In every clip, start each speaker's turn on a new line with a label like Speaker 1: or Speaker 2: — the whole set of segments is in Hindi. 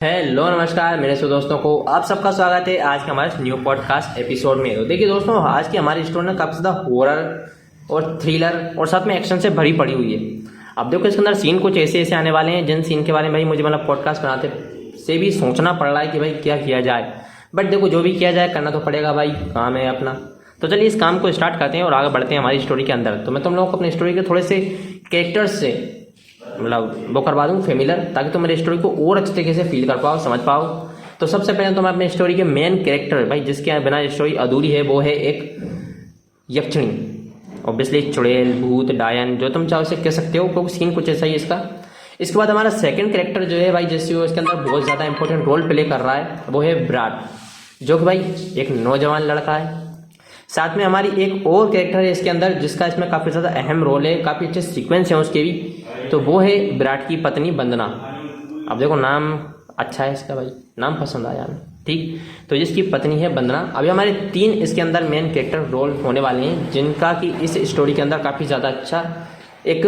Speaker 1: हेलो नमस्कार मेरे सभी दोस्तों को आप सबका स्वागत है आज के हमारे न्यू पॉडकास्ट एपिसोड में। तो देखिए दोस्तों, आज की हमारी स्टोरी ना काफ़ी ज़्यादा हॉरर और थ्रिलर और साथ में एक्शन से भरी पड़ी हुई है। अब देखो इसके अंदर सीन कुछ ऐसे ऐसे आने वाले हैं जिन सीन के बारे में भाई मुझे मतलब पॉडकास्ट बनाते से भी सोचना पड़ रहा है कि भाई क्या किया जाए। बट देखो जो भी किया जाए करना तो पड़ेगा भाई, काम है अपना। तो चलिए इस काम को स्टार्ट करते हैं और आगे बढ़ते हैं हमारी स्टोरी के अंदर। तो मैं तुम लोगों को अपनी स्टोरी के थोड़े से कैरेक्टर्स से मतलब वो करवा दूँ फेमिलर, ताकि तुम मेरी स्टोरी को और अच्छे तरीके से फील कर पाओ, समझ पाओ। तो सबसे पहले तो मैं अपनी स्टोरी के मेन कैरेक्टर भाई जिसके बिना स्टोरी अधूरी है वो है एक यक्षिणी। ऑब्वियसली चुड़ैल, भूत, डायन जो तुम चाहो उसे कह सकते हो, क्योंकि सीन कुछ ऐसा ही इसका। इसके बाद हमारा सेकंड कैरेक्टर जो है भाई जिससे इसके अंदर बहुत ज़्यादा इंपॉर्टेंट रोल प्ले कर रहा है वो है विराट, जो कि भाई एक नौजवान लड़का है। साथ में हमारी एक और कैरेक्टर है इसके अंदर जिसका इसमें काफ़ी ज़्यादा अहम रोल है, काफ़ी अच्छे सीक्वेंस हैं उसके भी। तो वो है विराट की पत्नी वंदना। अब देखो नाम अच्छा है इसका भाई, नाम पसंद आया हमें, ठीक। तो जिसकी पत्नी है वंदना। अभी हमारे 3 इसके अंदर मेन कैरेक्टर रोल होने वाले हैं जिनका कि इस स्टोरी के अंदर काफ़ी ज़्यादा अच्छा एक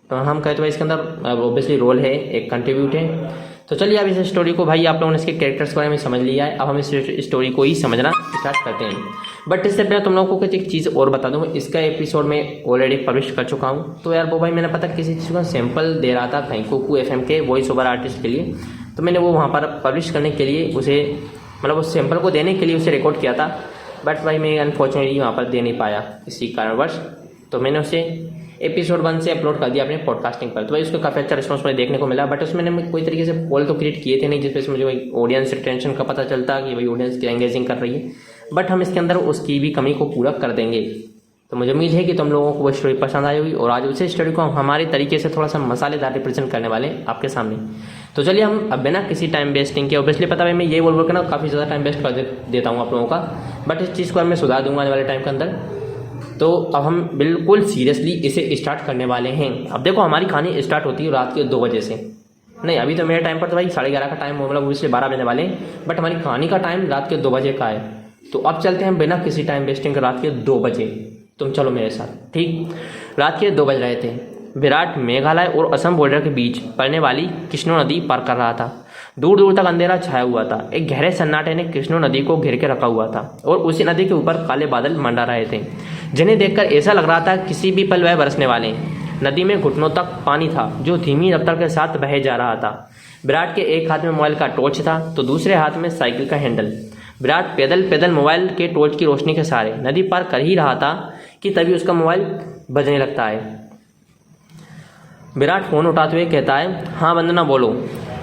Speaker 1: हम कहते हैं इसके अंदर ऑब्वियसली रोल है, एक कंट्रीब्यूट है। तो चलिए अब इस स्टोरी को भाई आप लोगों ने इसके कैरेक्टर्स के बारे में समझ लिया है, अब हम इस स्टोरी को ही समझना स्टार्ट करते हैं। बट इससे पहले तुम लोगों को कुछ एक चीज़ और बता दूँ, इसका एपिसोड में ऑलरेडी पब्लिश कर चुका हूँ। तो यार वो भाई मैंने पता किसी चीज़ का सैंपल दे रहा था कहीं कुकू FM के वॉइस ओवर आर्टिस्ट के लिए, तो मैंने वो वहाँ पर पब्लिश करने के लिए उसे मतलब उस सैंपल को देने के लिए उसे रिकॉर्ड किया था। बट भाई मैं अनफॉर्चुनेटली वहाँ पर दे नहीं पाया इसी कारणवश। तो मैंने उसे एपिसोड 1 से अपलोड कर दिया अपने पॉडकास्टिंग पर। तो भाई उसको काफ़ी अच्छा रिस्पॉन्स मुझे देखने को मिला। बट उसमें मैंने कोई तरीके से पोल तो क्रिएट किए थे नहीं जिस वजह से मुझे ऑडियंस रिटेंशन का पता चलता कि भाई ऑडियंस क्या एंगेजिंग कर रही है। बट हम इसके अंदर उसकी भी कमी को पूरा कर देंगे। तो मुझे उम्मीद है कि तुम लोगों को वो स्टोरी पसंद आई होगी और आज उसी स्टोरी को हम हमारे तरीके से थोड़ा सा मसालेदार रिप्रेजेंट करने वाले हैं आपके सामने। तो चलिए हम अब बिना किसी टाइम वेस्टिंग के, ऑब्वियसली पता है मैं ये बोल के ना काफ़ी ज़्यादा टाइम वेस्ट कर देता हूँ आप लोगों का, बट इस चीज़ को मैं सुधार दूंगा आने वाले टाइम के अंदर। तो अब हम बिल्कुल सीरियसली इसे स्टार्ट करने वाले हैं। अब देखो हमारी कहानी स्टार्ट होती है रात के 2 बजे से। नहीं अभी तो मेरे टाइम पर तो भाई 11:30 का टाइम मतलब इसलिए 12 बजने वाले हैं, बट हमारी कहानी का टाइम रात के 2 बजे का है। तो अब चलते हैं बिना किसी टाइम वेस्टिंग के रात के 2 बजे। तुम चलो मेरे साथ, ठीक। रात के 2 बज रहे थे। विराट मेघालय और असम बॉर्डर के बीच पड़ने वाली कृष्णो नदी पार कर रहा था। दूर दूर तक अंधेरा छाया हुआ था। एक गहरे सन्नाटे ने कृष्णो नदी को घेर के रखा हुआ था और उसी नदी के ऊपर काले बादल मंडरा रहे थे जिन्हें देखकर ऐसा लग रहा था किसी भी पल वह बरसने वाले हैं। नदी में घुटनों तक पानी था जो धीमी रफ्तार के साथ बह जा रहा था। विराट के एक हाथ में मोबाइल का टॉर्च था तो दूसरे हाथ में साइकिल का हैंडल। विराट पैदल पैदल मोबाइल के टॉर्च की रोशनी के सहारे नदी पार कर ही रहा था कि तभी उसका मोबाइल बजने लगता है। विराट फोन उठाते हुए कहता है, हाँ वंदना बोलो।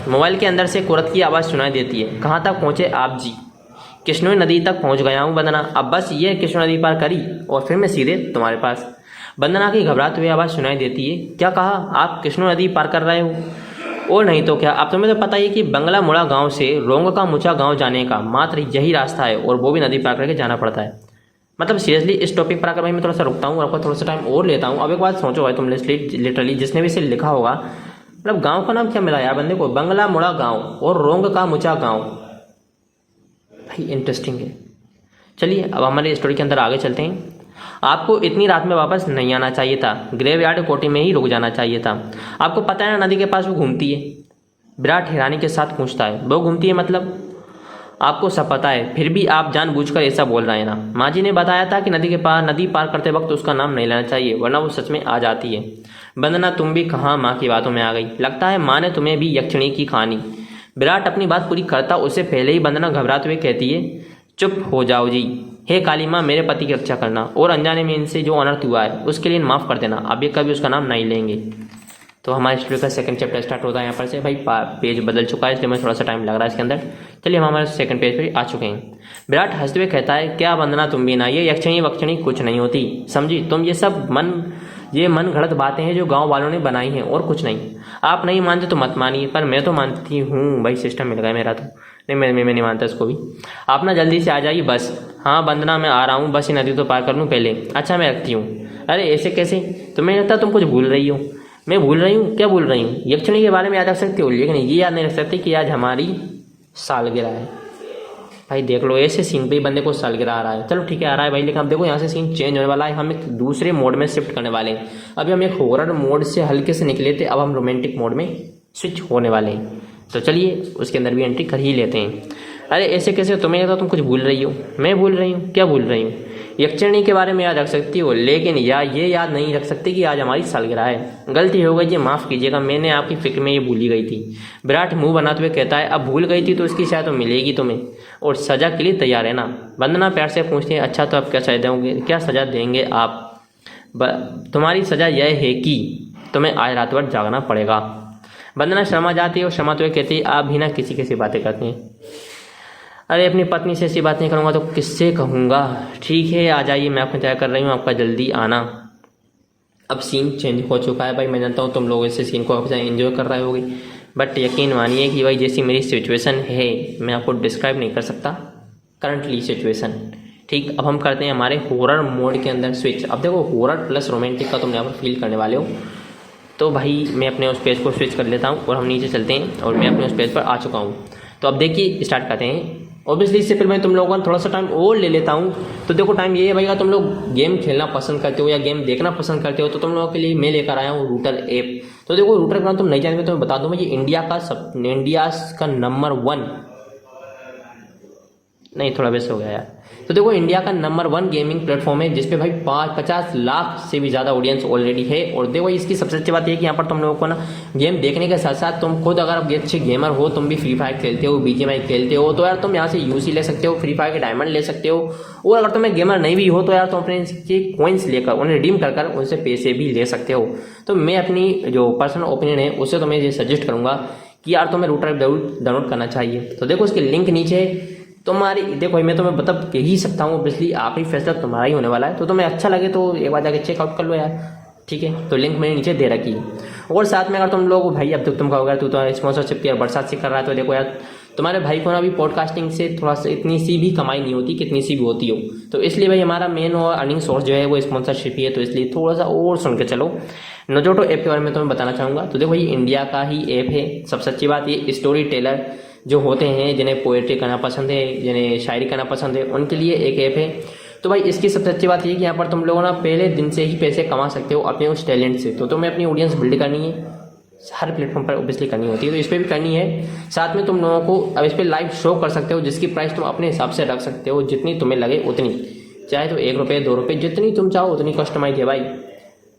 Speaker 1: मोबाइल के अंदर से कुरत की आवाज़ सुनाई देती है, कहाँ तक पहुँचे आप जी? कृष्णो नदी तक पहुँच गया हूँ वंदना, अब बस ये कृष्णो नदी पार करी और फिर मैं सीधे तुम्हारे पास। वंदना की घबराते हुए आवाज़ सुनाई देती है, क्या कहा? आप कृष्णो नदी पार कर रहे हो? और नहीं तो क्या, अब तुम्हें तो पता ही कि बंगला मुड़ा गांव से रोंग का मुचा गांव जाने का मात्र यही रास्ता है और वो भी नदी पार करके जाना पड़ता है। मतलब सीरियसली इस टॉपिक पर आकर भाई मैं थोड़ा सा रुकता हूँ और आपका थोड़ा सा टाइम और लेता हूँ। अब एक बात सोचो भाई तुम लिटरली जिसने भी इसे लिखा होगा, मतलब गांव का नाम क्या मिला यार बंदे को, बंगला मुड़ा गांव और रोंग का मुचा गांव। भाई इंटरेस्टिंग है। चलिए अब हमारे स्टोरी के अंदर आगे चलते हैं। आपको इतनी रात में वापस नहीं आना चाहिए था, ग्रेवयार्ड कोठी में ही रुक जाना चाहिए था। आपको पता है ना नदी के पास वो घूमती है? विराट हैरानी के साथ पूछता है, वो घूमती है मतलब? आपको सब पता है फिर भी आप जानबूझकर ऐसा बोल रहे हैं ना। माँ जी ने बताया था कि नदी पार करते वक्त उसका नाम नहीं लेना चाहिए वरना वो सच में आ जाती है। वंदना तुम भी कहाँ माँ की बातों में आ गई, लगता है माँ ने तुम्हें भी यक्षिणी की कहानी। विराट अपनी बात पूरी करता उससे पहले ही वंदना घबराते हुए कहती है, चुप हो जाओ जी। हे काली माँ मेरे पति की रक्षा करना और अनजाने में इनसे जो अनर्थ हुआ है उसके लिए माफ़ कर देना, अब ये कभी उसका नाम नहीं लेंगे। तो हमारे स्टोरी का सेकंड चैप्टर स्टार्ट होता है यहाँ पर से। भाई पेज बदल चुका है इसलिए मैं थोड़ा सा टाइम लग रहा है इसके अंदर। चलिए हम हमारे सेकंड पेज पर आ चुके हैं। विराट हंसते हुए कहता है, क्या वंदना तुम भी ना, ये यक्षिणी वक्षिणी कुछ नहीं होती, समझी तुम? ये सब मन घड़त बातें हैं जो गांव वालों ने बनाई हैं और कुछ नहीं। आप नहीं मानते तो मत मानिए, पर मैं तो मानती हूँ। भाई सिस्टम मिल गया मेरा तो। नहीं मैं नहीं मानता इसको भी। आप ना जल्दी से आ जाइए बस। हाँ वंदना मैं आ रहा हूँ, बस ये नदी तो पार कर लूँ पहले। अच्छा मैं रखती हूँ। अरे ऐसे कैसे? तुम्हें लगता तुम कुछ भूल रही हो। मैं भूल रही हूँ? क्या भूल रही हूँ? यक्षिणी के बारे में याद रख सकती हो लेकिन ये याद नहीं रख सकती कि आज हमारी सालगिरह है। भाई देख लो ऐसे सीन पे ही बंदे को सालगिरह आ रहा है। चलो ठीक है आ रहा है भाई, लेकिन अब देखो यहाँ से सीन चेंज होने वाला है। हम एक दूसरे मोड में शिफ्ट करने वाले हैं। अभी हम एक हॉरर मोड से हल्के से निकले थे, अब हम रोमांटिक मोड में स्विच होने वाले हैं। तो चलिए उसके अंदर भी एंट्री कर ही लेते हैं। अरे ऐसे कैसे, तुम्हें लगा तुम कुछ भूल रही हो? मैं भूल रही हूँ? क्या भूल रही हूँ? यक्षिणी के बारे में याद रख सकती हो, लेकिन ये याद नहीं रख सकती कि आज हमारी सालगिरह है। गलती हो गई जी, माफ़ कीजिएगा, मैंने आपकी फिक्र में ये भूली गई थी। विराट मुंह बनाते हुए कहता है, अब भूल गई थी तो इसकी शायद तो मिलेगी तुम्हें, और सज़ा के लिए तैयार है ना? वंदना प्यार से पूछती है, अच्छा तो आप क्या सजा दोगे, क्या सज़ा देंगे आप? तुम्हारी सज़ा यह है कि तुम्हें आज रात भर जागना पड़ेगा। वंदना शर्मा जाती है और शर्माते हुए कहती है, आप भी ना किसी किसी बातें करती हैं। अरे अपनी पत्नी से ऐसी बात नहीं करूँगा तो किससे कहूँगा? ठीक है आ जाइए, मैं आपका इंतजार कर रही हूँ, आपका जल्दी आना। अब सीन चेंज हो चुका है भाई, मैं जानता हूँ तुम लोग इस सीन को काफ़ी एंजॉय कर रहे होगे, बट यकीन मानिए कि भाई जैसी मेरी सिचुएशन है मैं आपको डिस्क्राइब नहीं कर सकता करंटली सिचुएशन। ठीक, अब हम करते हैं हमारे हॉरर मोड के अंदर स्विच। अब देखो हॉरर प्लस रोमांटिक का तुम यहाँ पर फील करने वाले हो, तो भाई मैं अपने उस पेज को स्विच कर लेता हूँ और हम नीचे चलते हैं, और मैं अपने उस पेज पर आ चुका हूँ। तो अब देखिए स्टार्ट करते हैं। ऑब्वियसली इससे पहले मैं तुम लोगों का थोड़ा सा टाइम और ले लेता हूँ। तो देखो टाइम ये है भाई, अगर तुम लोग गेम खेलना पसंद करते हो या गेम देखना पसंद करते हो तो तुम लोगों के लिए मैं लेकर आया हूँ रूटर ऐप। तो देखो रूटर का तुम नहीं जानते तो मैं बता दूँ, ये इंडिया का नंबर 1 नहीं, थोड़ा बेस्ट हो गया यार। तो देखो इंडिया का नंबर 1 गेमिंग प्लेटफॉर्म है, जिसपे भाई 50 लाख से भी ज़्यादा ऑडियंस ऑलरेडी है। और देखो इसकी सबसे अच्छी बात यह है कि यहाँ पर तुम लोगों को ना गेम देखने के साथ साथ तुम खुद अगर आप अच्छे गेमर हो, तुम भी फ्री फायर खेलते हो, BGMI खेलते हो, तो यार तुम यहाँ से UC ले सकते हो, फ्री फायर के डायमंड ले सकते हो। और अगर तुम्हें गेमर नहीं भी हो तो यार तुम अपने इसके कॉइन्स लेकर उन्हें रिडीम कर उनसे पैसे भी ले सकते हो। तो मैं अपनी जो पर्सनल ओपिनियन है उससे तुम्हें ये सजेस्ट करूँगा कि यार तुम्हें रूटर जरूर डाउनलोड करना चाहिए। तो देखो इसके लिंक नीचे तुम्हारी, देखो मैं तुम्हें बता कह ही सकता हूँ, ऑब्वियसली आखिरी फैसला तुम्हारा ही होने वाला है। तो तुम्हें अच्छा लगे तो एक बार जाके चेकआउट कर लो यार, ठीक है? तो लिंक मैंने नीचे दे रखी है। और साथ में अगर तुम लोग भाई अब तक तुम कहोगे तू तो स्पॉन्सरशिप की बरसात से कर रहा है, तो देखो यार तुम्हारे भाई को ना अभी पॉडकास्टिंग से थोड़ा सा इतनी सी भी कमाई नहीं होती कितनी सी भी होती हो। तो इसलिए भाई हमारा मेन और अर्निंग सोर्स जो है वो स्पॉन्सरशिप ही है। तो इसलिए थोड़ा सा और सुन के चलो। नोजोटो ऐप के बारे में तुम्हें बताना चाहूँगा। तो देखो ये इंडिया का ही ऐप है। सबसे अच्छी बात ये स्टोरी टेलर जो होते हैं, जिन्हें पोएट्री करना पसंद है, जिन्हें शायरी करना पसंद है, उनके लिए एक ऐप है। तो भाई इसकी सबसे अच्छी बात ये कि यहाँ पर तुम लोगों ना पहले दिन से ही पैसे कमा सकते हो अपने उस टैलेंट से। तो तुम्हें अपनी ऑडियंस बिल्ड करनी है, हर प्लेटफॉर्म पर ऑब्वियसली करनी होती है, तो इस पर भी करनी है। साथ में तुम लोगों को अब इस पर लाइव शो कर सकते हो, जिसकी प्राइस तुम अपने हिसाब से रख सकते हो, जितनी तुम्हें लगे उतनी, चाहे तो 1 रुपये 2 रुपये जितनी तुम चाहो उतनी कस्टमाइज है भाई।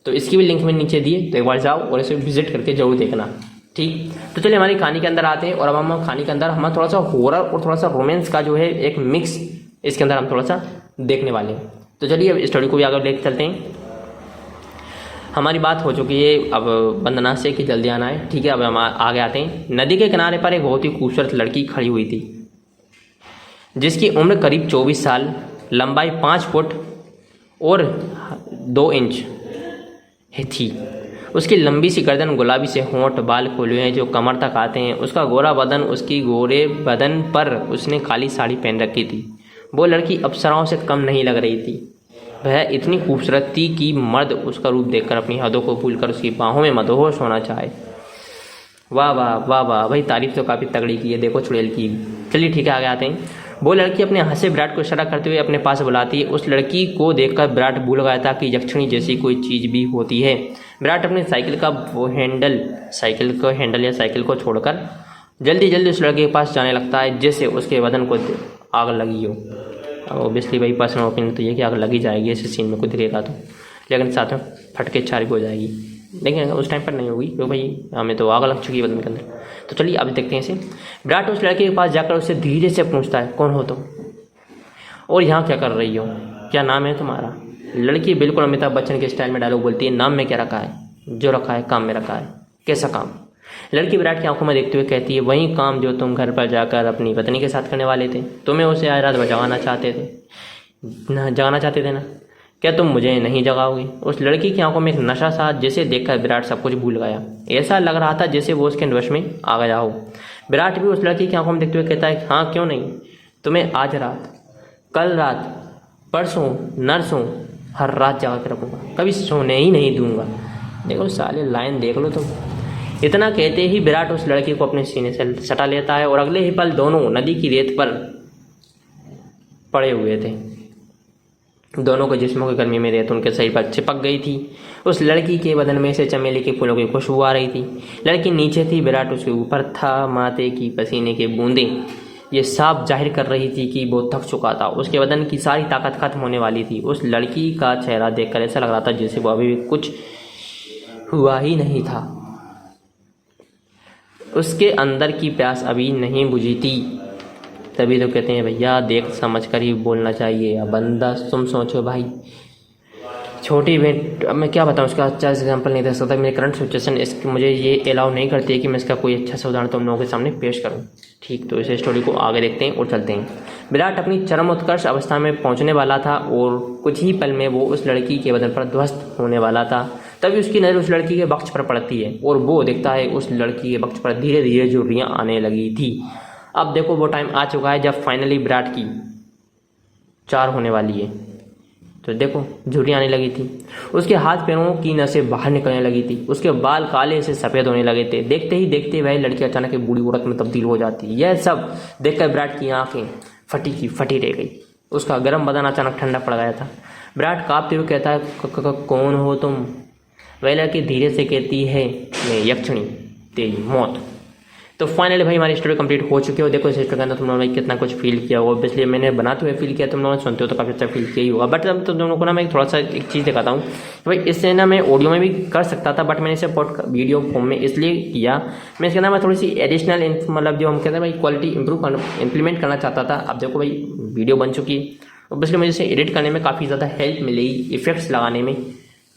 Speaker 1: तो इसकी भी लिंक मैंने नीचे दिए, तो एक बार जाओ और इसे विजिट करके जरूर देखना, ठीक? तो चलिए हमारी कहानी के अंदर आते हैं। और अब हम कहानी के अंदर हम थोड़ा सा हॉरर और थोड़ा सा रोमांस का जो है एक मिक्स इसके अंदर हम थोड़ा सा देखने वाले हैं। तो चलिए अब स्टोरी को भी आगे लेकर चलते हैं। हमारी बात हो चुकी है अब वंदना से कि जल्दी आना है, ठीक है? अब हम आगे आते हैं। नदी के किनारे पर एक बहुत ही खूबसूरत लड़की खड़ी हुई थी, जिसकी उम्र करीब 24 साल, लंबाई 5 फुट और 2 इंच थी। उसकी लंबी सी गर्दन, गुलाबी से होंठ, बाल खुले हैं जो कमर तक आते हैं, उसका गोरा बदन, उसकी गोरे बदन पर उसने काली साड़ी पहन रखी थी। वो लड़की अप्सराओं से कम नहीं लग रही थी। वह इतनी खूबसूरत थी कि मर्द उसका रूप देखकर अपनी हदों को भूलकर उसकी बाहों में मदहोश होना चाहे। वाह वाह वाह वाह भाई, तारीफ तो काफ़ी तगड़ी की है देखो चुड़ैल की। चलिए ठीक है आगे आते हैं। वो लड़की अपने हाथ से विराट को इशारा करते हुए अपने पास बुलाती है। उस लड़की को देखकर विराट भूल गया था कि यक्षिणी जैसी कोई चीज़ भी होती है। विराट अपने साइकिल को छोड़कर जल्दी जल्दी उस लड़के के पास जाने लगता है, जैसे उसके बदन को आग लगी हो। ऑब्वियसली भाई पर्सनल ओपिनियन तो ये कि आग लगी जाएगी ऐसे सीन में कोई दिखेगा तो, लेकिन साथ में फटके चार भी हो जाएगी, लेकिन उस टाइम पर नहीं होगी क्योंकि भाई हमें तो आग लग चुकी है बदन के अंदर। तो चलिए अब देखते हैं इसे। विराट उस लड़के के पास जाकर उससे धीरे से पूछता है, कौन हो तुम और यहाँ क्या कर रही हो, क्या नाम है तुम्हारा? लड़की बिल्कुल अमिताभ बच्चन के स्टाइल में डायलॉग बोलती है, नाम में क्या रखा है? जो रखा है काम में रखा है। कैसा काम? लड़की विराट की आंखों में देखते हुए कहती है, वही काम जो तुम घर पर जाकर अपनी पत्नी के साथ करने वाले थे। तुम्हें उसे आज रात जगाना चाहते थे ना? क्या तुम मुझे नहीं जगाओगे? उस लड़की की आंखों में एक नशा सा, जिसे देखकर विराट सब कुछ भूल गया। ऐसा लग रहा था जैसे वो उसके वश में आ गया हो। विराट भी उस लड़की की आंखों में देखते हुए कहता है, हाँ क्यों नहीं, तुम्हें आज रात, कल रात, परसों, नरसों हर रात जगा के रखूँगा, कभी सोने ही नहीं दूंगा। देखो साले लाइन देख लो तुम। इतना कहते ही विराट उस लड़की को अपने सीने से सटा लेता है और अगले ही पल दोनों नदी की रेत पर पड़े हुए थे। दोनों के जिस्मों की गर्मी में रेत उनके शरीर पर चिपक गई थी। उस लड़की के बदन में से चमेली के फूलों की खुशबू आ रही थी। लड़की नीचे थी, विराट उसके ऊपर था। माथे की पसीने की बूंदें ये साफ जाहिर कर रही थी कि वो थक चुका था। उसके बदन की सारी ताकत खत्म होने वाली थी। उस लड़की का चेहरा देखकर ऐसा लग रहा था जैसे वो अभी भी कुछ हुआ ही नहीं था। उसके अंदर की प्यास अभी नहीं बुझी थी। तभी तो कहते हैं भैया देख समझ कर ही बोलना चाहिए। अब बंदा तुम सोचो भाई, छोटी बहन, अब मैं क्या बताऊँ, उसका अच्छा एग्जाम्पल नहीं दे सकता। मेरी करंट सिचुएशन इसकी मुझे ये अलाउ नहीं करती है कि मैं इसका कोई अच्छा सा उदाहरण तुम लोगों के सामने पेश करूँ। ठीक, तो इस स्टोरी को आगे देखते हैं और चलते हैं। विराट अपनी चरम उत्कर्ष अवस्था में पहुंचने वाला था और कुछ ही पल में वो उस लड़की के बदन पर ध्वस्त होने वाला था। तभी उसकी नज़र उस लड़की के वक्ष पर पड़ती है और वो देखता है उस लड़की के वक्ष पर धीरे धीरे झुर्रियाँ आने लगी थी। अब देखो वो टाइम आ चुका है जब फाइनली विराट की 4 होने वाली है। तो देखो झुर्रियाँ आने लगी थी। उसके हाथ पैरों की नसें बाहर निकलने लगी थी। उसके बाल काले से सफ़ेद होने लगे थे। देखते ही देखते वह लड़की अचानक एक बूढ़ी औरत में तब्दील हो जाती। यह सब देखकर विराट की आंखें फटी की फटी रह गई। उसका गर्म बदन अचानक ठंडा पड़ गया था। विराट कांपते हुए कहता है, कौन हो तुम? वह लड़की धीरे से कहती है, मैं यक्षिणी, तेरी मौत। तो फाइनली भाई हमारी स्टोरी कंप्लीट हो चुकी है। देखो इस स्टोरी के अंदर तुम लोगों ने कितना कुछ फील किया होगा। इसलिए मैंने बनाते हुए फील किया, तुम लोगों ने सुनते हो तो काफ़ी अच्छा फील किया ही होगा। बट अब तुम लोगों को ना मैं थोड़ा सा एक चीज़ दिखाता हूँ। भाई इससे ना मैं ऑडियो में भी कर सकता था, बट मैंने इसे वीडियो फॉर्म में इसलिए किया। मैं इसके अंदर मैं थोड़ी सी एडिशनल भाई हम कहते हैं भाई क्वालिटी इंप्लीमेंट करना चाहता था। अब देखो भाई वीडियो बन चुकी है, ऑब्वियसली मुझे इसे एडिट करने में काफ़ी ज़्यादा हेल्प मिलेगी, इफेक्ट्स लगाने में।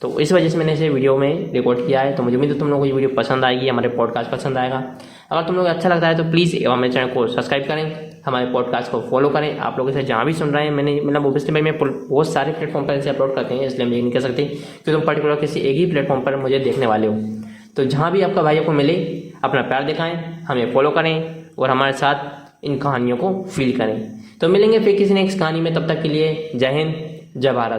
Speaker 1: तो इस वजह से मैंने इसे वीडियो में रिकॉर्ड किया है। तो मुझे उम्मीद है तुम लोगों को ये वीडियो पसंद आएगी, हमारे पॉडकास्ट पसंद आएगा। अगर तुम लोग अच्छा लगता है तो प्लीज़ हमारे चैनल को सब्सक्राइब करें, हमारे पॉडकास्ट को फॉलो करें। आप लोग इसे जहाँ भी सुन रहे हैं, मैंने मतलब ओबियसली भाई मैं बहुत सारे प्लेटफॉर्म पर इसे अपलोड करते हैं, इसलिए मैं ये नहीं कह सकती कि तुम पर्टिकुलर किसी एक ही प्लेटफॉर्म पर मुझे देखने वाले हो। तो जहाँ भी आपका भाइयों को मिले अपना प्यार दिखाएँ, हमें फॉलो करें और हमारे साथ इन कहानियों को फील करें। तो मिलेंगे फिर किसी नेक्स्ट कहानी में, तब तक के लिए जय हिंद, जय भारत।